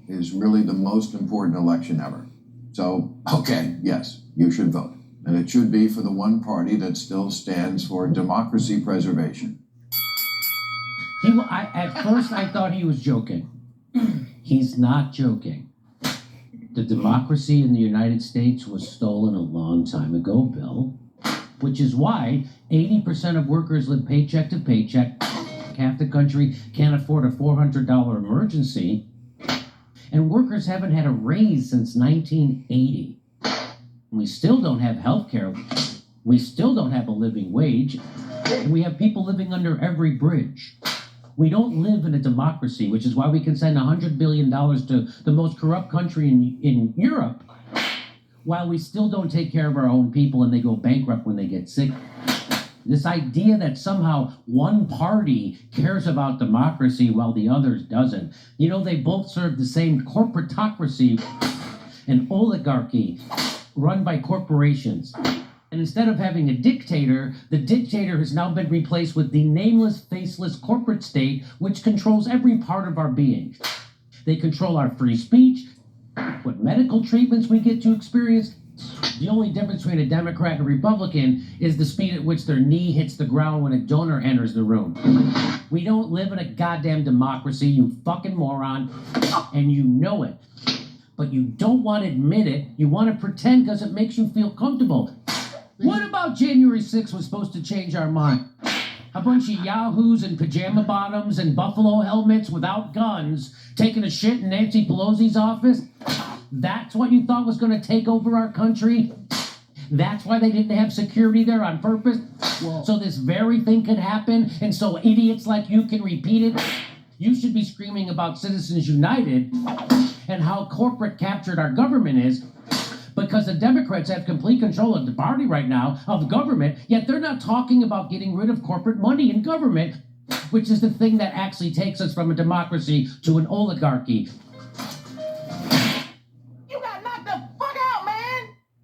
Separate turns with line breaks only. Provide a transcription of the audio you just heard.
is really the most important election ever. So, okay, yes, you should vote. And it should be for the one party that still stands for democracy preservation.
At first, I thought he was joking. He's not joking. The democracy in the United States was stolen a long time ago, Bill, which is why 80% of workers live paycheck to paycheck. Half the country can't afford a $400 emergency, and workers haven't had a raise since 1980. We still don't have health care. We still don't have a living wage. And we have people living under every bridge. We don't live in a democracy, which is why we can send $100 billion to the most corrupt country in Europe, while we still don't take care of our own people and they go bankrupt when they get sick. This idea that somehow one party cares about democracy while the others doesn't. You know, they both serve the same corporatocracy, an oligarchy run by corporations. And instead of having a dictator, the dictator has now been replaced with the nameless, faceless corporate state, which controls every part of our being. They control our free speech, what medical treatments we get to experience. The only difference between a Democrat and a Republican is the speed at which their knee hits the ground when a donor enters the room. We don't live in a goddamn democracy, you fucking moron, and you know it. But you don't want to admit it. You want to pretend because it makes you feel comfortable. What about January 6th was supposed to change our mind? A bunch of yahoos in pajama bottoms and buffalo helmets without guns taking a shit in Nancy Pelosi's office? That's what you thought was going to take over our country? That's why they didn't have security there on purpose? So this very thing could happen, and so idiots like you can repeat it? You should be screaming about Citizens United and how corporate captured our government is, because the Democrats have complete control of the party right now, of the government, yet they're not talking about getting rid of corporate money in government, which is the thing that actually takes us from a democracy to an oligarchy.